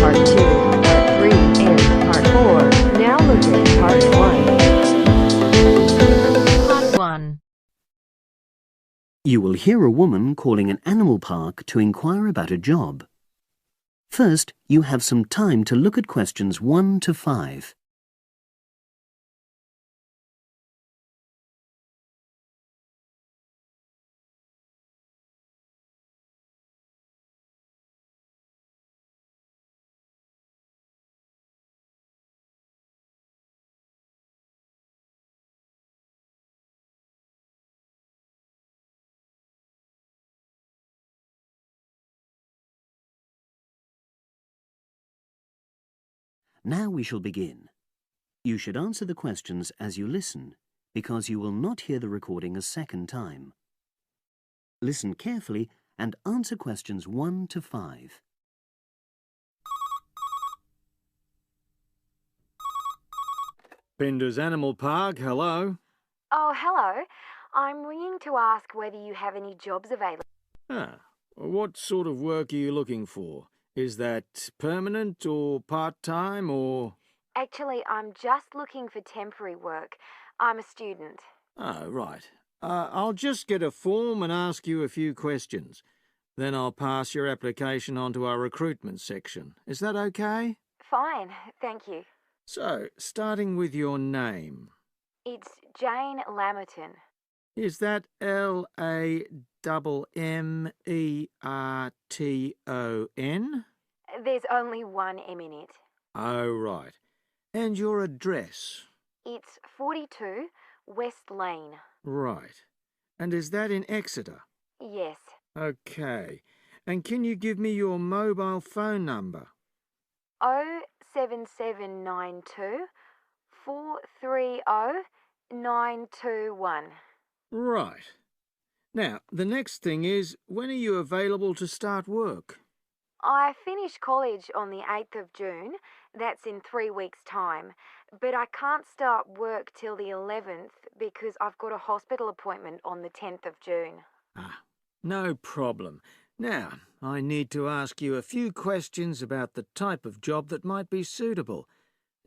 Part 2, Part 3, and Part 4. Now look at Part 1. Part 1. You will hear a woman calling an animal park to inquire about a job. First, you have some time to look at questions 1 to 5. Now we shall begin. You should answer the questions as you listen, because you will not hear the recording a second time. Listen carefully and answer questions 1 to 5. Pinder's Animal Park, hello. Oh, hello. I'm ringing to ask whether you have any jobs available. What sort of work are you looking for? Is that permanent or part-time or... Actually, I'm just looking for temporary work. I'm a student. Oh, right. I'll just get a form and ask you a few questions. Then I'll pass your application on to our recruitment section. Is that okay? Fine, thank you. So, starting with your name. It's Jane Lammerton. Is that Lammerton? There's only one M in it. Oh, right. And your address? It's 42 West Lane. Right. And is that in Exeter? Yes. Okay. And can you give me your mobile phone number? 07792 430 921. Right. Now, the next thing is, when are you available to start work? I finish college on the 8th of June. That's in 3 weeks' time. But I can't start work till the 11th because I've got a hospital appointment on the 10th of June. No problem. Now, I need to ask you a few questions about the type of job that might be suitable.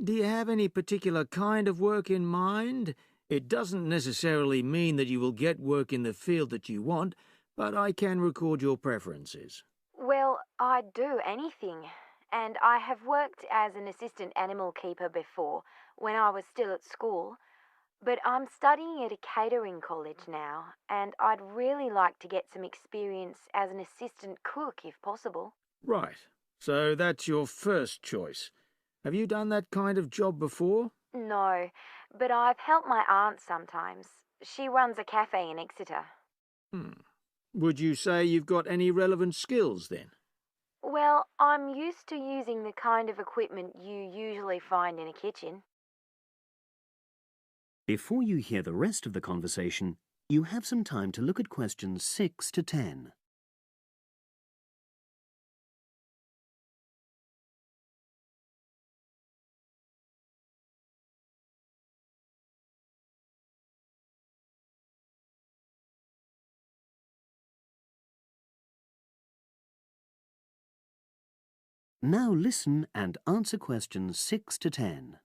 Do you have any particular kind of work in mind? It doesn't necessarily mean that you will get work in the field that you want, but I can record your preferences. Well, I'd do anything. And I have worked as an assistant animal keeper before, when I was still at school. But I'm studying at a catering college now, and I'd really like to get some experience as an assistant cook if possible. Right. So that's your first choice. Have you done that kind of job before? No, but I've helped my aunt sometimes. She runs a cafe in Exeter. Would you say you've got any relevant skills then? Well, I'm used to using the kind of equipment you usually find in a kitchen. Before you hear the rest of the conversation, you have some time to look at questions 6 to 10. Now listen and answer questions 6 to 10.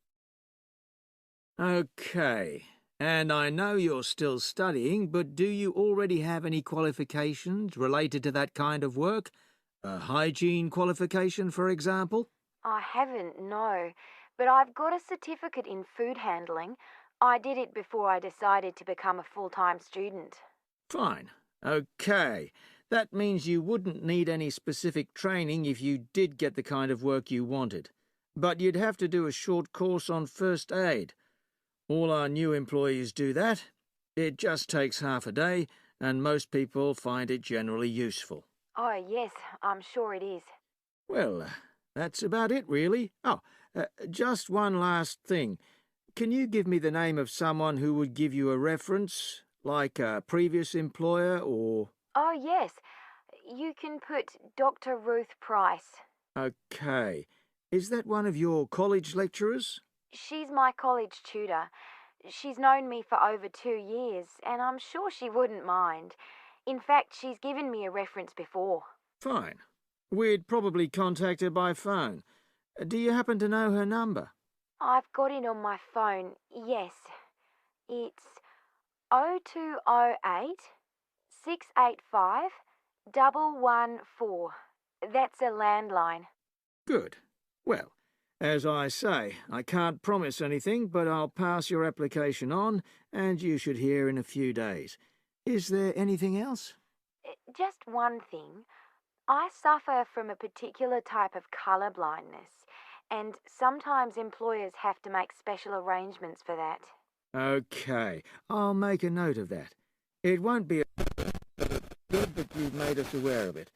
Okay. And I know you're still studying, but do you already have any qualifications related to that kind of work? A hygiene qualification, for example? I haven't, no, but I've got a certificate in food handling. I did it before I decided to become a full-time student. Fine. Okay. That means you wouldn't need any specific training if you did get the kind of work you wanted. But you'd have to do a short course on first aid. All our new employees do that. It just takes half a day, and most people find it generally useful. Oh, yes, I'm sure it is. Well, that's about it, really. Just one last thing. Can you give me the name of someone who would give you a reference, like a previous employer or... Oh, yes. You can put Dr. Ruth Price. Okay. Is that one of your college lecturers? She's my college tutor. She's known me for over 2 years, and I'm sure she wouldn't mind. In fact, she's given me a reference before. Fine. We'd probably contact her by phone. Do you happen to know her number? I've got it on my phone, yes. It's 0208 685 114. That's a landline. Good. Well, as I say, I can't promise anything, but I'll pass your application on, and you should hear in a few days. Is there anything else? Just one thing. I suffer from a particular type of colour blindness, and sometimes employers have to make special arrangements for that. Okay, I'll make a note of that. It won't be good that you've made us aware of it.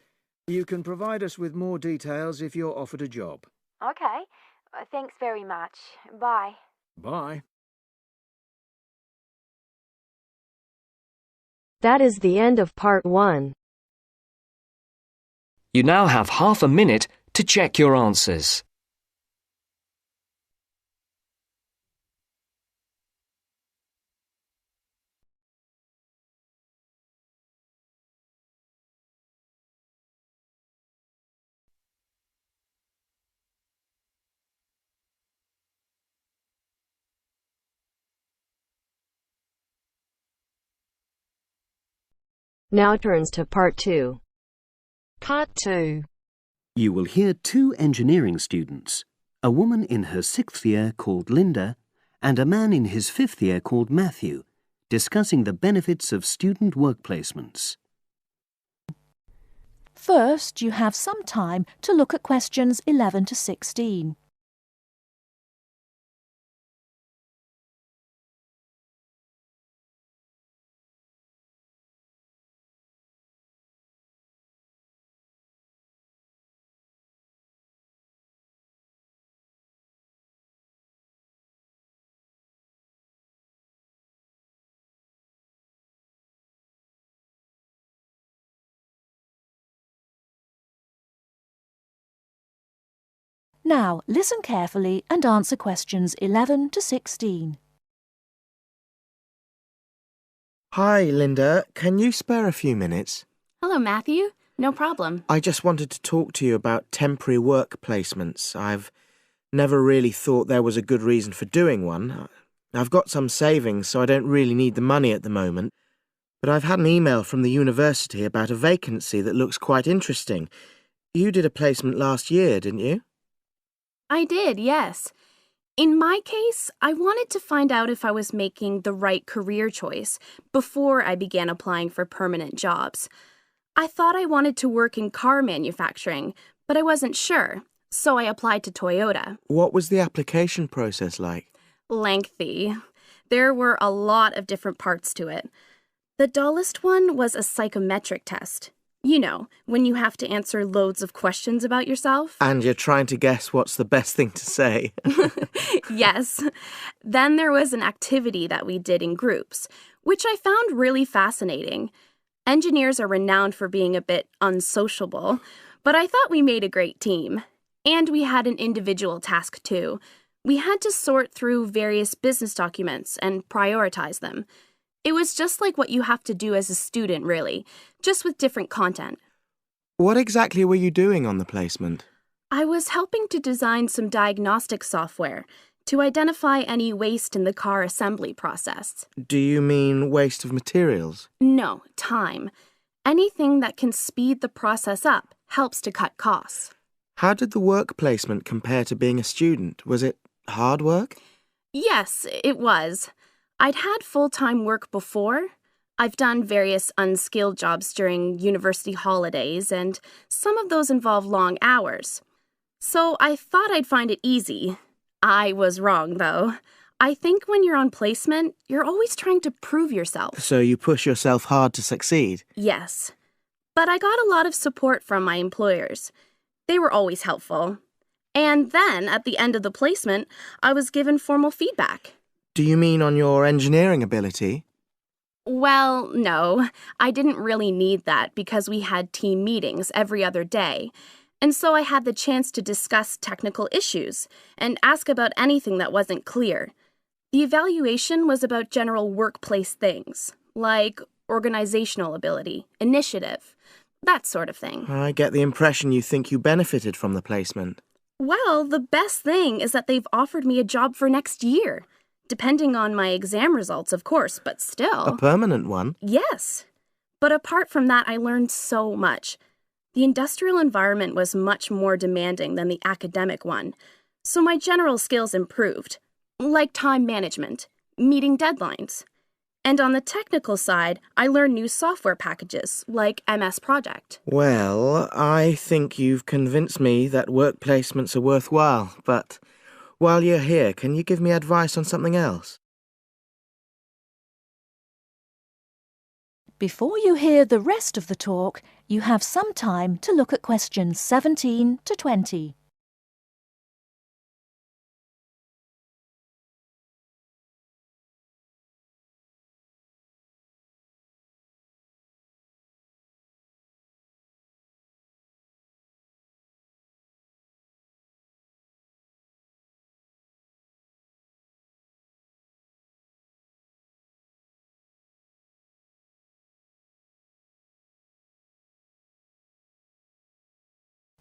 You can provide us with more details if you're offered a job. Okay. Thanks very much. Bye. Bye. That is the end of part 1. You now have half a minute to check your answers. Now turns to part 2. Part 2. You will hear 2 engineering students, a woman in her 6th year called Linda and a man in his 5th year called Matthew, discussing the benefits of student work placements. First, you have some time to look at questions 11 to 16. Now, listen carefully and answer questions 11 to 16. Hi, Linda. Can you spare a few minutes? Hello, Matthew. No problem. I just wanted to talk to you about temporary work placements. I've never really thought there was a good reason for doing one. I've got some savings, so I don't really need the money at the moment. But I've had an email from the university about a vacancy that looks quite interesting. You did a placement last year, didn't you? I did, yes. In my case, I wanted to find out if I was making the right career choice before I began applying for permanent jobs. I thought I wanted to work in car manufacturing, but I wasn't sure, so I applied to Toyota. What was the application process like? Lengthy. There were a lot of different parts to it. The dullest one was a psychometric test. You know, when you have to answer loads of questions about yourself. And you're trying to guess what's the best thing to say. Yes. Then there was an activity that we did in groups, which I found really fascinating. Engineers are renowned for being a bit unsociable, but I thought we made a great team. And we had an individual task too. We had to sort through various business documents and prioritize them. It was just like what you have to do as a student, really, just with different content. What exactly were you doing on the placement? I was helping to design some diagnostic software to identify any waste in the car assembly process. Do you mean waste of materials? No, time. Anything that can speed the process up helps to cut costs. How did the work placement compare to being a student? Was it hard work? Yes, it was. I'd had full-time work before. I've done various unskilled jobs during university holidays, and some of those involve long hours. So I thought I'd find it easy. I was wrong, though. I think when you're on placement, you're always trying to prove yourself. So you push yourself hard to succeed? Yes. But I got a lot of support from my employers. They were always helpful. And then, at the end of the placement, I was given formal feedback. Do you mean on your engineering ability? Well, no. I didn't really need that because we had team meetings every other day. And so I had the chance to discuss technical issues and ask about anything that wasn't clear. The evaluation was about general workplace things, like organizational ability, initiative, that sort of thing. I get the impression you think you benefited from the placement. Well, the best thing is that they've offered me a job for next year. Depending on my exam results, of course, but still. A permanent one? Yes. But apart from that, I learned so much. The industrial environment was much more demanding than the academic one, so my general skills improved, like time management, meeting deadlines. And on the technical side, I learned new software packages, like MS Project. Well, I think you've convinced me that work placements are worthwhile, but while you're here, can you give me advice on something else? Before you hear the rest of the talk, you have some time to look at questions 17 to 20.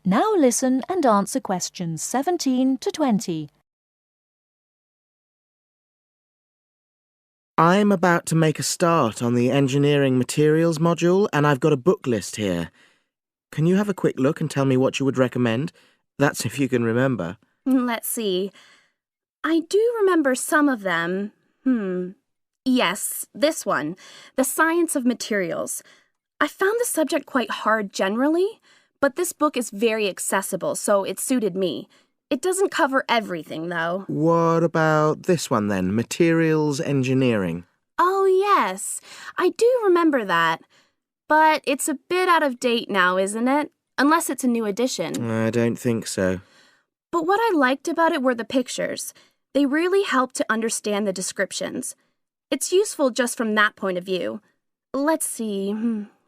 Now listen and answer questions 17 to 20. I'm about to make a start on the engineering materials module, and I've got a book list here. Can you have a quick look and tell me what you would recommend? That's if you can remember. Let's see. I do remember some of them. Yes, this one, The Science of Materials. I found the subject quite hard generally, but this book is very accessible, so it suited me. It doesn't cover everything, though. What about this one then, Materials Engineering? Oh, yes. I do remember that. But it's a bit out of date now, isn't it? Unless it's a new edition. I don't think so. But what I liked about it were the pictures. They really helped to understand the descriptions. It's useful just from that point of view. Let's see,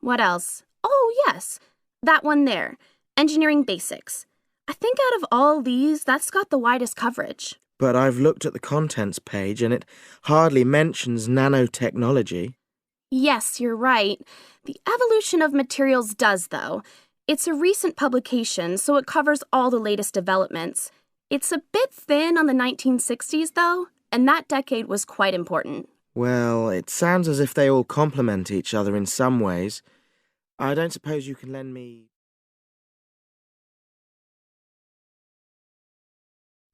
what else? Oh, yes, that one there, Engineering Basics. I think out of all these, that's got the widest coverage. But I've looked at the contents page and it hardly mentions nanotechnology. Yes, you're right. The evolution of materials does, though. It's a recent publication, so it covers all the latest developments. It's a bit thin on the 1960s, though, and that decade was quite important. Well, it sounds as if they all complement each other in some ways. I don't suppose you can lend me...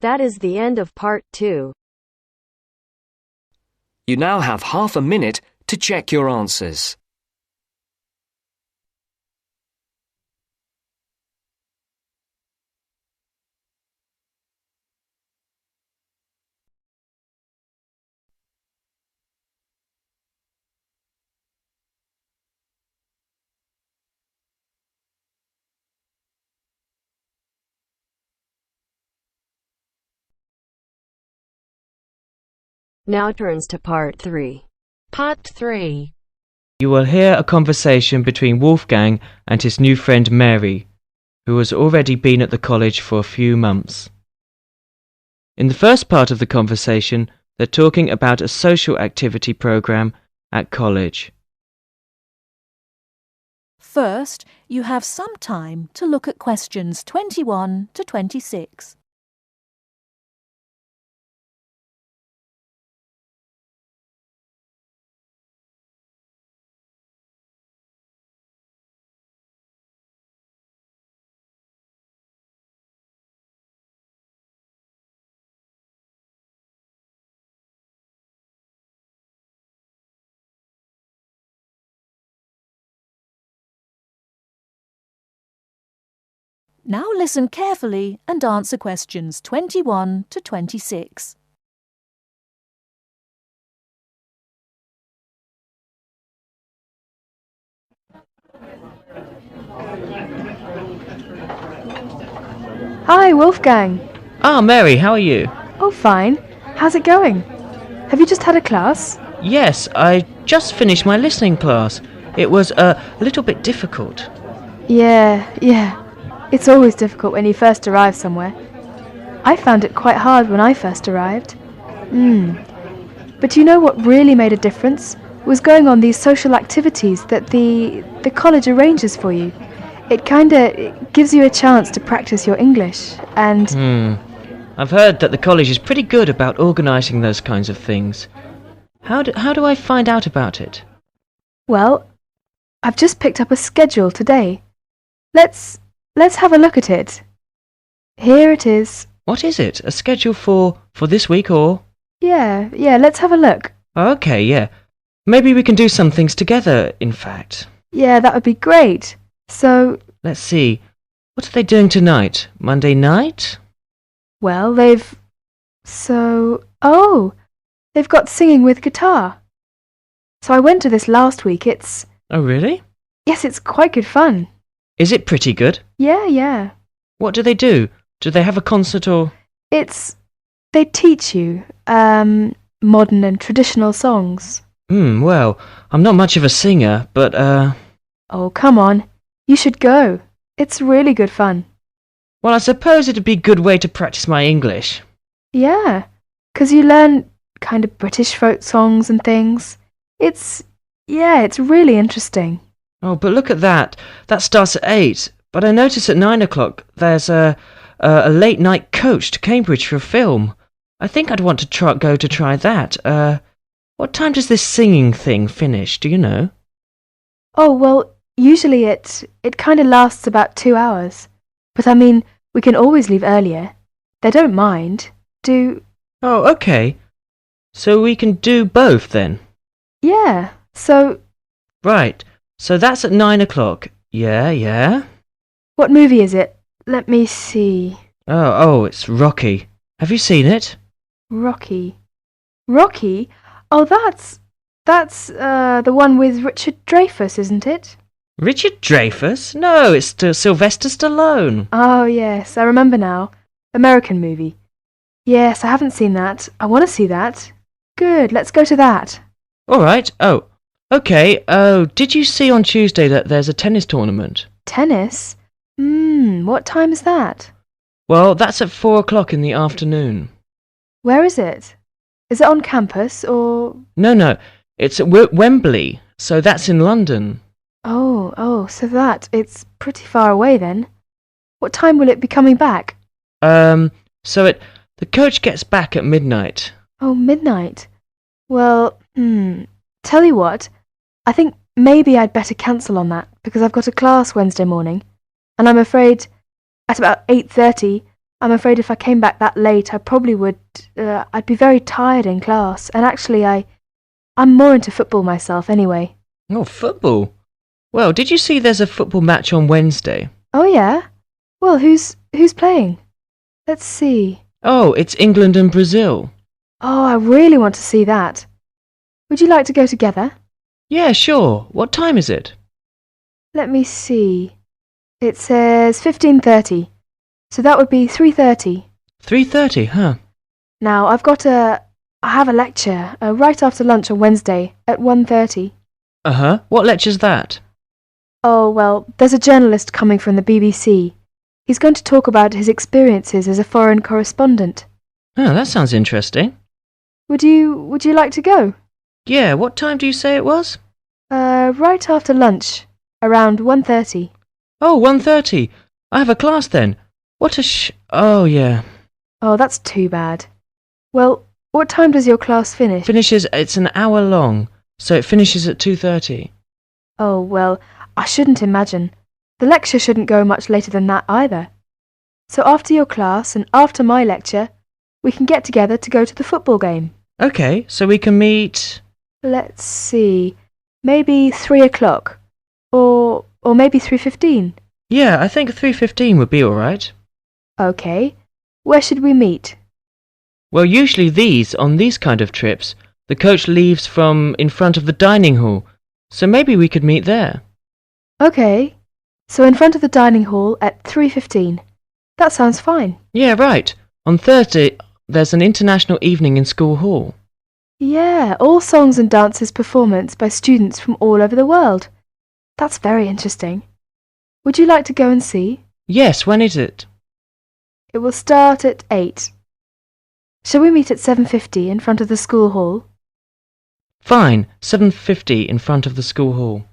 That is the end of part 2. You now have half a minute to check your answers. Now turns to part 3. Part 3. You will hear a conversation between Wolfgang and his new friend Mary, who has already been at the college for a few months. In the first part of the conversation, they're talking about a social activity program at college. First, you have some time to look at questions 21 to 26. Now listen carefully and answer questions 21 to 26. Hi, Wolfgang. Mary, how are you? Oh, fine. How's it going? Have you just had a class? Yes, I just finished my listening class. It was a little bit difficult. Yeah. It's always difficult when you first arrive somewhere. I found it quite hard when I first arrived. But you know what really made a difference? Was going on these social activities that the college arranges for you. It gives you a chance to practice your English, and I've heard that the college is pretty good about organising those kinds of things. How do I find out about it? well, I've just picked up a schedule today. Let's have a look at it. Here it is. What is it? A schedule for this week or? Yeah, let's have a look. Okay, yeah. Maybe we can do some things together, in fact. Yeah, that would be great. So, Let's see. What are they doing tonight? Monday night? well, they've got singing with guitar. So I went to this last week. Oh, really? Yes, it's quite good fun. Is it pretty good? Yeah. What do they do? Do they have a concert or? They teach you, modern and traditional songs. Well, I'm not much of a singer, but, Oh, come on. You should go. It's really good fun. well, I suppose it'd be a good way to practice my English. Yeah, 'cause you learn kind of British folk songs and things. It's really interesting. Oh, but look at that. That starts at 8. But I notice at 9 o'clock there's a late night coach to Cambridge for a film. I think I'd want to go to try that. What time does this singing thing finish? Do you know? Oh, well, usually it kind of lasts about 2 hours. But I mean, we can always leave earlier. They don't mind. Oh, okay. So we can do both then? Yeah, so Right. So that's at 9 o'clock. Yeah. what movie is it? Let me see. Oh, it's Rocky. Have you seen it? Rocky? Oh, that's the one with Richard Dreyfuss, isn't it? Richard Dreyfuss? No, it's Sylvester Stallone. Oh, yes, I remember now. American movie. Yes, I haven't seen that. I want to see that. Good, let's go to that. All right. Oh, okay. Oh, did you see on Tuesday that there's a tennis tournament? Tennis? What time is that? Well, that's at 4 o'clock in the afternoon. Where is it? Is it on campus or... No, it's at Wembley, so that's in London. Oh, so it's pretty far away then. What time will it be coming back? The coach gets back at midnight. Oh, midnight. Well, tell you what, I think maybe I'd better cancel on that because I've got a class Wednesday morning, and I'm afraid at about 8:30, I'm afraid if I came back that late, I probably would, I'd be very tired in class, and actually I'm more into football myself anyway. Oh, football? Well, did you see there's a football match on Wednesday? Oh, yeah? Well, who's playing? Let's see. Oh, it's England and Brazil. Oh, I really want to see that. Would you like to go together? Yeah, sure. What time is it? Let me see. It says 15:30, so that would be 3:30. 3:30, huh? Now, I have a lecture right after lunch on Wednesday at 1:30. Uh-huh. What lecture's that? Oh, well, there's a journalist coming from the BBC. He's going to talk about his experiences as a foreign correspondent. Oh, that sounds interesting. Would you like to go? Yeah, what time do you say it was? Right after lunch, around 1:30. Oh, 1:30. I have a class then. Oh, yeah. Oh, that's too bad. Well, what time does your class finish? It's an hour long, so it finishes at 2:30. Oh, well, I shouldn't imagine. The lecture shouldn't go much later than that either. So after your class and after my lecture, we can get together to go to the football game. Okay, so we can meet... Let's see, maybe 3 o'clock. Or maybe 3:15. Yeah, I think 3:15 would be all right. Okay, where should we meet? Well, usually on these kind of trips, the coach leaves from in front of the dining hall, so maybe we could meet there. Okay, so in front of the dining hall at 3:15. That sounds fine. Yeah, right. On Thursday, there's an international evening in school hall. Yeah, all songs and dances performance by students from all over the world. That's very interesting. Would you like to go and see? Yes, when is it? It will start at 8. Shall we meet at 7:50 in front of the school hall? Fine, 7:50 in front of the school hall.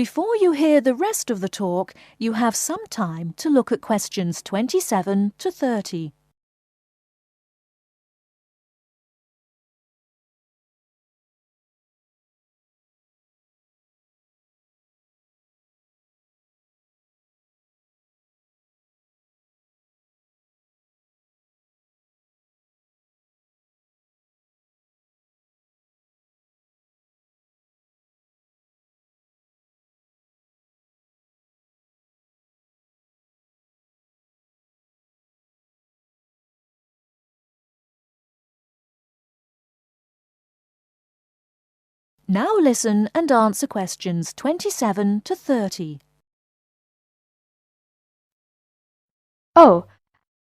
Before you hear the rest of the talk, you have some time to look at questions 27 to 30. Now listen and answer questions 27 to 30. Oh,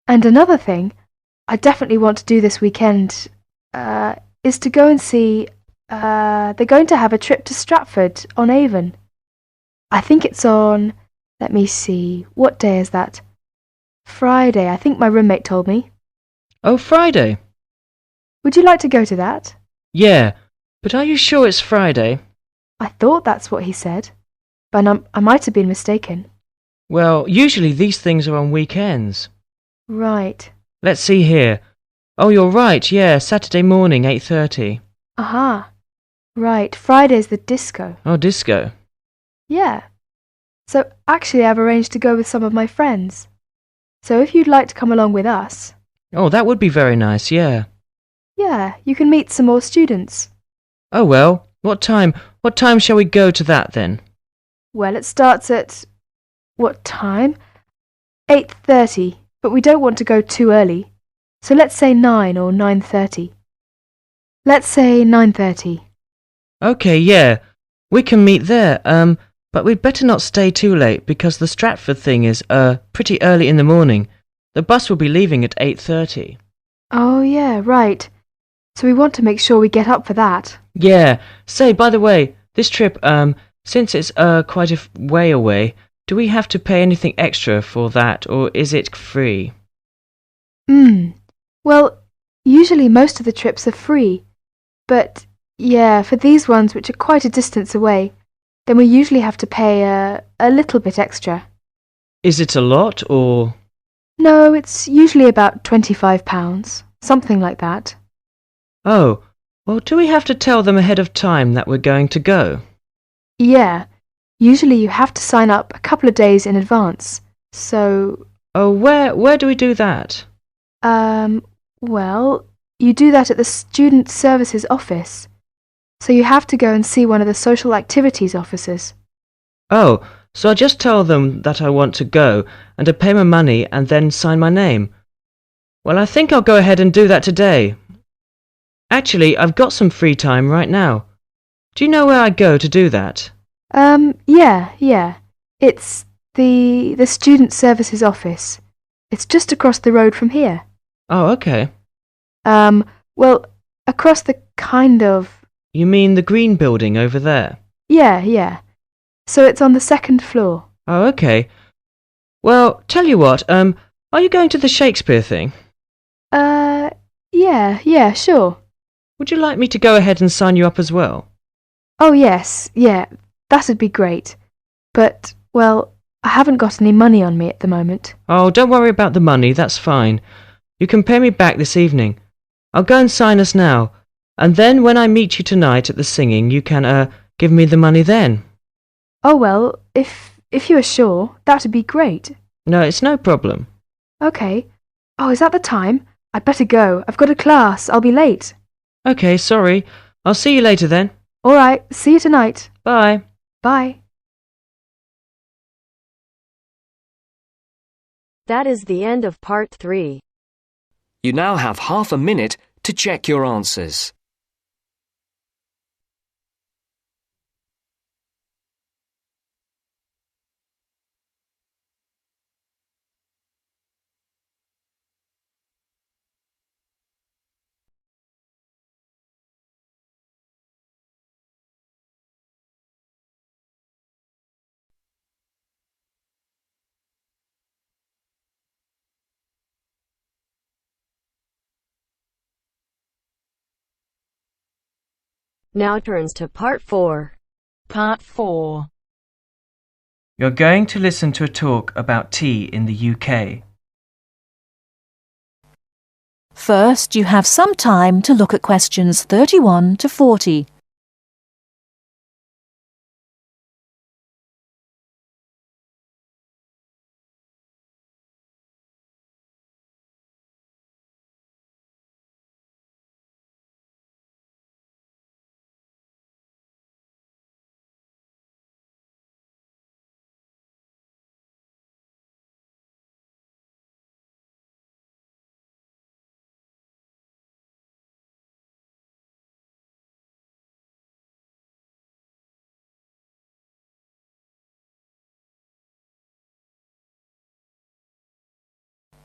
and another thing I definitely want to do this weekend is to go and see. They're going to have a trip to Stratford on Avon. I think it's on. Let me see. What day is that? Friday, I think my roommate told me. Oh, Friday? Would you like to go to that? Yeah, but are you sure it's Friday? I thought that's what he said, but I might have been mistaken. Well, usually these things are on weekends. Right. Let's see here. Oh, you're right, yeah, Saturday morning, 8:30. Aha. Right, Friday's the disco. Oh, disco. Yeah. So actually I've arranged to go with some of my friends. So if you'd like to come along with us. Oh, that would be very nice, yeah. Yeah, you can meet some more students. Oh, well, what time shall we go to that then? Well, it starts at... what time? 8:30, but we don't want to go too early. So let's say 9 or 9:30. Let's say 9:30. Okay, yeah, we can meet there, but we'd better not stay too late because the Stratford thing is, pretty early in the morning. The bus will be leaving at 8:30. Oh, yeah, right. So we want to make sure we get up for that. Yeah, say, by the way, this trip, since it's, quite a way away, do we have to pay anything extra for that, or is it free? Well, usually most of the trips are free. But, yeah, for these ones which are quite a distance away, then we usually have to pay a little bit extra. Is it a lot, or...? No, it's usually about £25, something like that. Oh, well, do we have to tell them ahead of time that we're going to go? Yeah, usually you have to sign up a couple of days in advance. So... Oh, where do we do that? Well, you do that at the Student Services office. So you have to go and see one of the social activities officers. Oh, so I just tell them that I want to go, and I pay my money and then sign my name. Well, I think I'll go ahead and do that today. Actually, I've got some free time right now. Do you know where I go to do that? Yeah. It's the Student Services office. It's just across the road from here. Oh, okay. Well, across the kind of... You mean the green building over there? Yeah. So it's on the second floor. Oh, okay. Well, tell you what, are you going to the Shakespeare thing? Yeah, sure. Would you like me to go ahead and sign you up as well? Oh, yes, yeah, that'd be great. But, well, I haven't got any money on me at the moment. Oh, don't worry about the money, that's fine. You can pay me back this evening. I'll go and sign us now, and then when I meet you tonight at the singing, you can, give me the money then. Oh, well, if you are sure, that'd be great. No, it's no problem. Okay. Oh, is that the time? I'd better go. I've got a class. I'll be late. Okay, sorry. I'll see you later then. All right, see you tonight. Bye. Bye. That is the end of part 3. You now have half a minute to check your answers. Now turns to part 4. Part 4. You're going to listen to a talk about tea in the UK. First, you have some time to look at questions 31 to 40.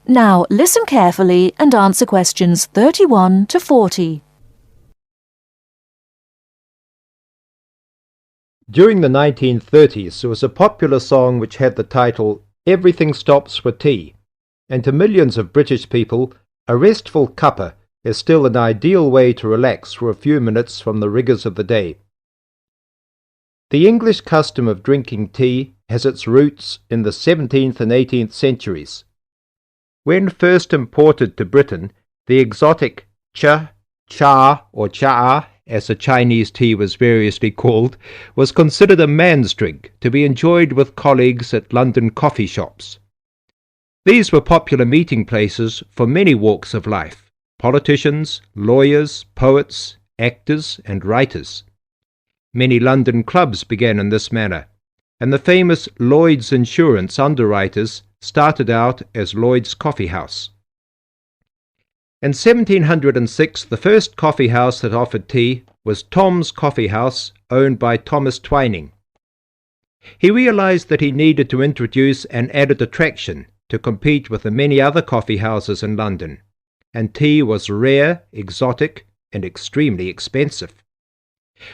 Now listen carefully and answer questions 31 to 40. During the 1930s, there was a popular song which had the title "Everything Stops for Tea," and to millions of British people, a restful cuppa is still an ideal way to relax for a few minutes from the rigours of the day. The English custom of drinking tea has its roots in the 17th and 18th centuries. When first imported to Britain, the exotic cha, or cha, as the Chinese tea was variously called, was considered a man's drink to be enjoyed with colleagues at London coffee shops. These were popular meeting places for many walks of life: politicians, lawyers, poets, actors, and writers. Many London clubs began in this manner, and the famous Lloyd's Insurance underwriters started out as Lloyd's Coffee House. In 1706, the first coffee house that offered tea was Tom's Coffee House, owned by Thomas Twining. He realized that he needed to introduce an added attraction to compete with the many other coffee houses in London, and tea was rare, exotic, and extremely expensive.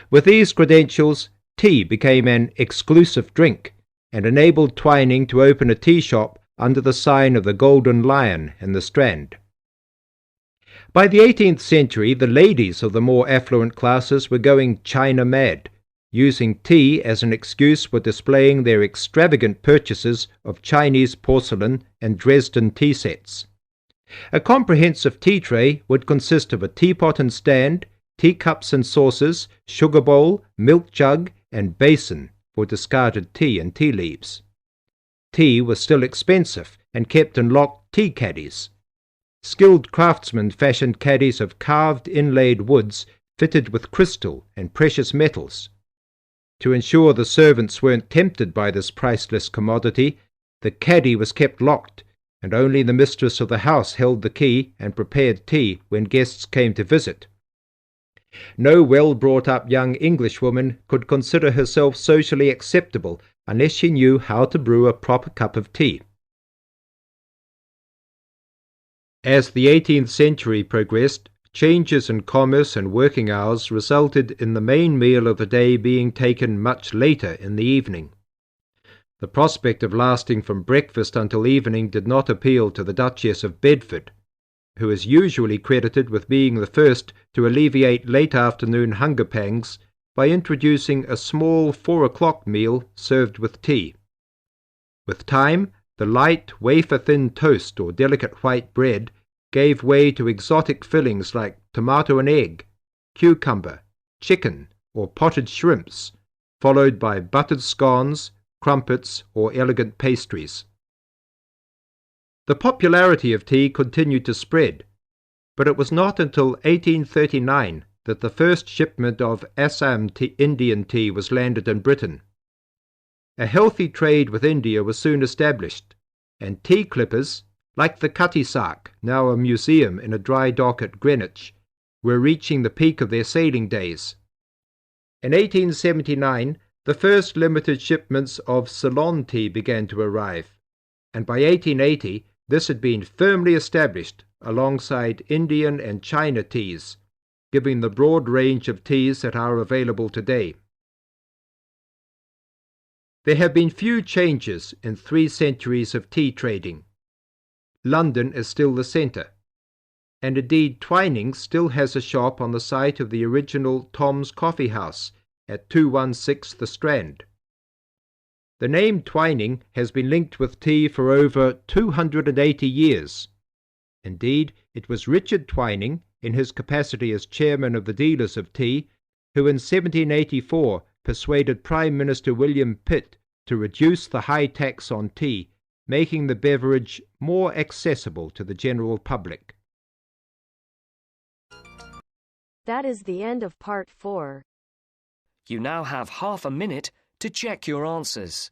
With these credentials, tea became an exclusive drink and enabled Twining to open a tea shop under the sign of the Golden Lion in the Strand. By the 18th century, the ladies of the more affluent classes were going China mad, using tea as an excuse for displaying their extravagant purchases of Chinese porcelain and Dresden tea sets. A comprehensive tea tray would consist of a teapot and stand, teacups and saucers, sugar bowl, milk jug, and basin for discarded tea and tea leaves. Tea was still expensive and kept in locked tea caddies. Skilled craftsmen fashioned caddies of carved inlaid woods fitted with crystal and precious metals. To ensure the servants weren't tempted by this priceless commodity, the caddy was kept locked, and only the mistress of the house held the key and prepared tea when guests came to visit. No well-brought-up young Englishwoman could consider herself socially acceptable unless she knew how to brew a proper cup of tea. As the 18th century progressed, changes in commerce and working hours resulted in the main meal of the day being taken much later in the evening. The prospect of lasting from breakfast until evening did not appeal to the Duchess of Bedford, who is usually credited with being the first to alleviate late afternoon hunger pangs by introducing a small 4 o'clock meal served with tea. With time, the light, wafer-thin toast or delicate white bread gave way to exotic fillings like tomato and egg, cucumber, chicken, or potted shrimps, followed by buttered scones, crumpets, or elegant pastries. The popularity of tea continued to spread, but it was not until 1839 that the first shipment of Assam Indian tea was landed in Britain. A healthy trade with India was soon established, and tea clippers, like the Cutty Sark, now a museum in a dry dock at Greenwich, were reaching the peak of their sailing days. In 1879, the first limited shipments of Ceylon tea began to arrive, and by 1880 this had been firmly established alongside Indian and China teas, giving the broad range of teas that are available today. There have been few changes in 3 centuries of tea trading. London is still the centre, and indeed Twinings still has a shop on the site of the original Tom's Coffee House at 216 The Strand. The name Twining has been linked with tea for over 280 years. Indeed, it was Richard Twining, in his capacity as chairman of the dealers of tea, who in 1784 persuaded Prime Minister William Pitt to reduce the high tax on tea, making the beverage more accessible to the general public. That is the end of part 4. You now have half a minute to check your answers.